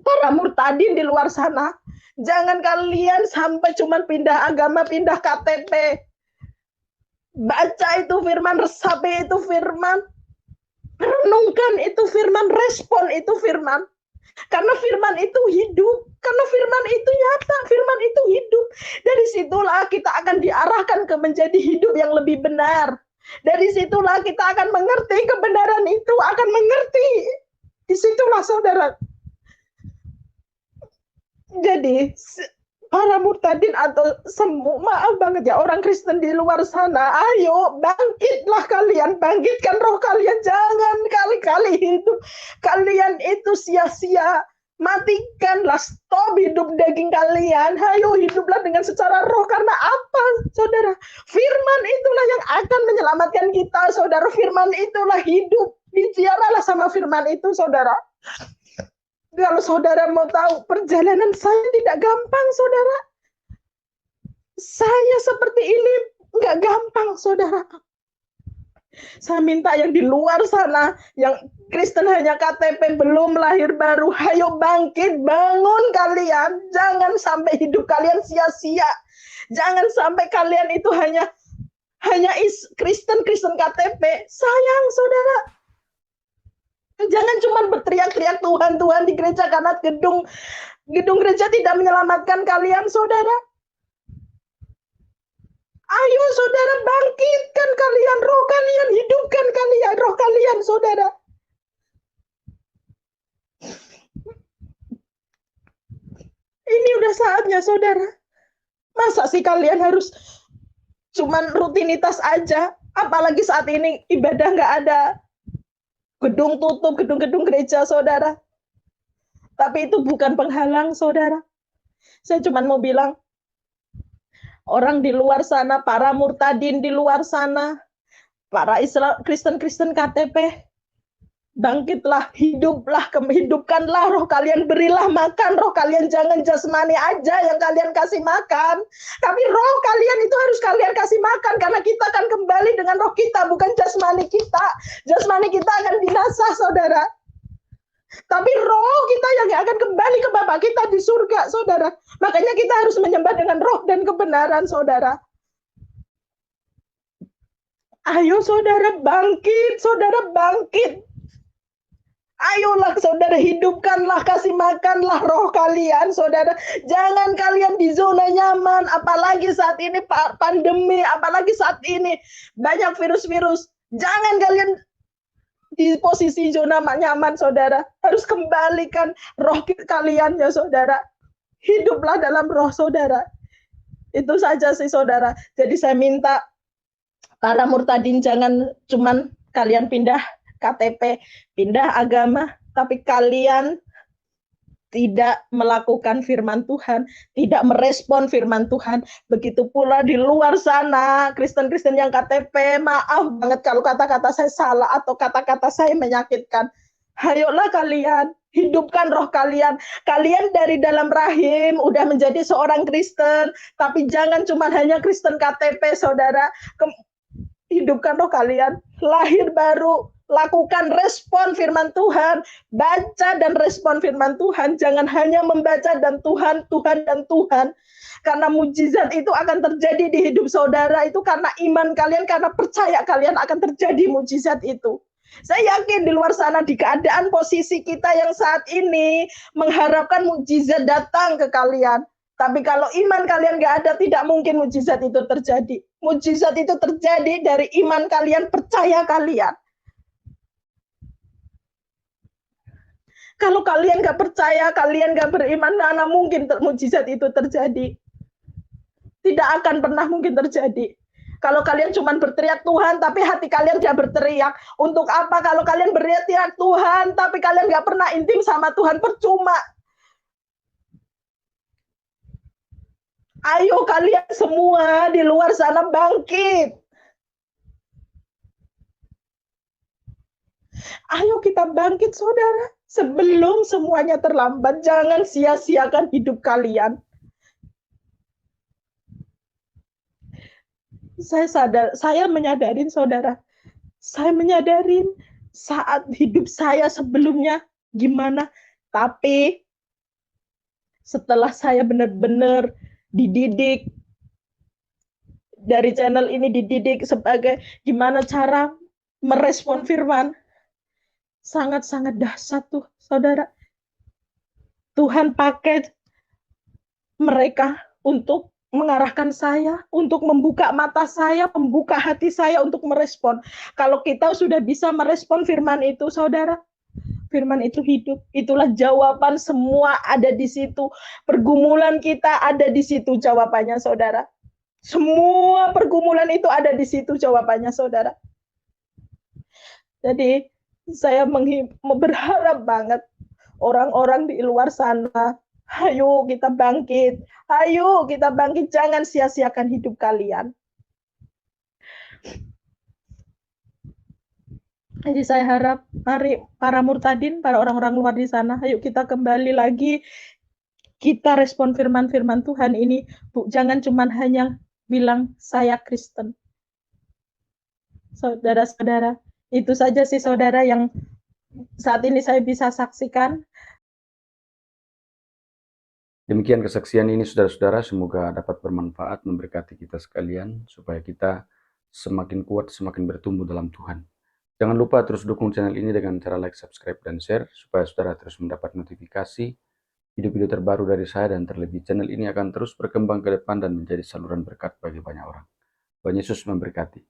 para murtadin di luar sana, jangan kalian sampai cuma pindah agama, pindah KTP. Baca itu firman, resapi itu firman, renungkan itu firman, respon itu firman. Karena firman itu hidup, karena firman itu nyata, firman itu hidup. Dari situlah kita akan diarahkan ke menjadi hidup yang lebih benar. Dari situlah kita akan mengerti kebenaran itu, akan mengerti. Disitulah saudara. Jadi para murtadin atau semua, maaf banget ya, orang Kristen di luar sana, ayo bangkitlah kalian, bangkitkan roh kalian, jangan kali-kali hidup kalian itu sia-sia, matikanlah, stop hidup daging kalian, ayo hiduplah dengan secara roh. Karena apa, saudara? Firman itulah yang akan menyelamatkan kita, saudara. Firman itulah hidup, bicara sama firman itu, saudara. Kalau saudara mau tahu, perjalanan saya tidak gampang, saudara. Saya seperti ini nggak gampang, saudara. Saya minta yang di luar sana, yang Kristen hanya KTP, belum lahir baru, ayo bangkit, bangun kalian. Jangan sampai hidup kalian sia-sia. Jangan sampai kalian itu hanya Kristen KTP. Sayang, saudara. Jangan cuma berteriak-teriak Tuhan, Tuhan di gereja, karena gedung gereja tidak menyelamatkan kalian, saudara. Ayo saudara, bangkitkan kalian, roh kalian, hidupkan kalian, roh kalian, saudara. Ini udah saatnya, saudara. Masa sih kalian harus cuman rutinitas aja? Apalagi saat ini ibadah nggak ada. Gedung tutup, gedung-gedung gereja, saudara. Tapi itu bukan penghalang, saudara. Saya cuma mau bilang, orang di luar sana, para murtadin di luar sana, para Islam, Kristen KTP, bangkitlah, hidupkanlah roh kalian, berilah makan roh kalian, jangan jasmani aja yang kalian kasih makan, tapi roh kalian itu harus kalian kasih makan, karena kita akan kembali dengan roh kita, bukan jasmani kita. Jasmani kita akan binasa, saudara. Tapi roh kita yang akan kembali ke Bapa kita di surga, saudara. Makanya kita harus menyembah dengan roh dan kebenaran, saudara. Ayo saudara bangkit, saudara bangkit. Ayolah saudara, hidupkanlah, kasih makanlah roh kalian, saudara. Jangan kalian di zona nyaman, apalagi saat ini pandemi, apalagi saat ini banyak virus-virus. Jangan kalian di posisi zona nyaman, saudara. Harus kembalikan roh kalian ya, saudara. Hiduplah dalam roh, saudara. Itu saja sih, saudara. Jadi saya minta para murtadin, jangan cuman kalian pindah KTP, pindah agama, tapi kalian tidak melakukan firman Tuhan, tidak merespon firman Tuhan. Begitu pula di luar sana, Kristen-Kristen yang KTP, maaf banget kalau kata-kata saya salah atau kata-kata saya menyakitkan. Ayolah kalian, hidupkan roh kalian. Kalian dari dalam rahim udah menjadi seorang Kristen, tapi jangan cuma hanya Kristen KTP, saudara. Hidupkan roh kalian, lahir baru, lakukan respon firman Tuhan, baca dan respon firman Tuhan, jangan hanya membaca dan Tuhan, karena mujizat itu akan terjadi di hidup saudara, itu karena iman kalian, karena percaya kalian akan terjadi mujizat itu. Saya yakin di luar sana, di keadaan posisi kita yang saat ini, mengharapkan mujizat datang ke kalian. Tapi kalau iman kalian nggak ada, tidak mungkin mujizat itu terjadi. Mujizat itu terjadi dari iman kalian, percaya kalian. Kalau kalian nggak percaya, kalian nggak beriman, mana mungkin mujizat itu terjadi. Tidak akan pernah mungkin terjadi. Kalau kalian cuma berteriak Tuhan, tapi hati kalian tidak berteriak. Untuk apa kalau kalian berteriak Tuhan, tapi kalian nggak pernah intim sama Tuhan, percuma. Ayo kalian semua di luar sana bangkit. Ayo kita bangkit, saudara. Sebelum semuanya terlambat, jangan sia-siakan hidup kalian. Saya menyadarin, saudara. Saya menyadarin saat hidup saya sebelumnya gimana. Tapi setelah saya benar-benar dididik dari channel ini, dididik sebagai gimana cara merespon firman, sangat-sangat dahsyat tuh, saudara. Tuhan pakai mereka untuk mengarahkan saya, untuk membuka mata saya, membuka hati saya untuk merespon. Kalau kita sudah bisa merespon firman itu, saudara, Firman itu hidup. Itulah jawaban semua ada di situ. Pergumulan kita ada di situ jawabannya, saudara. Semua pergumulan itu ada di situ jawabannya, saudara. Jadi saya berharap banget orang-orang di luar sana, ayo kita bangkit. Ayo kita bangkit, jangan sia-siakan hidup kalian. Jadi saya harap mari para murtadin, para orang-orang luar di sana, ayo kita kembali lagi, kita respon firman-firman Tuhan ini, Bu, jangan cuma hanya bilang saya Kristen. Saudara-saudara, itu saja sih saudara yang saat ini saya bisa saksikan. Demikian kesaksian ini saudara-saudara, semoga dapat bermanfaat, memberkati kita sekalian, supaya kita semakin kuat, semakin bertumbuh dalam Tuhan. Jangan lupa terus dukung channel ini dengan cara like, subscribe, dan share, supaya saudara terus mendapat notifikasi video-video terbaru dari saya, dan terlebih channel ini akan terus berkembang ke depan dan menjadi saluran berkat bagi banyak orang. Tuhan Yesus memberkati.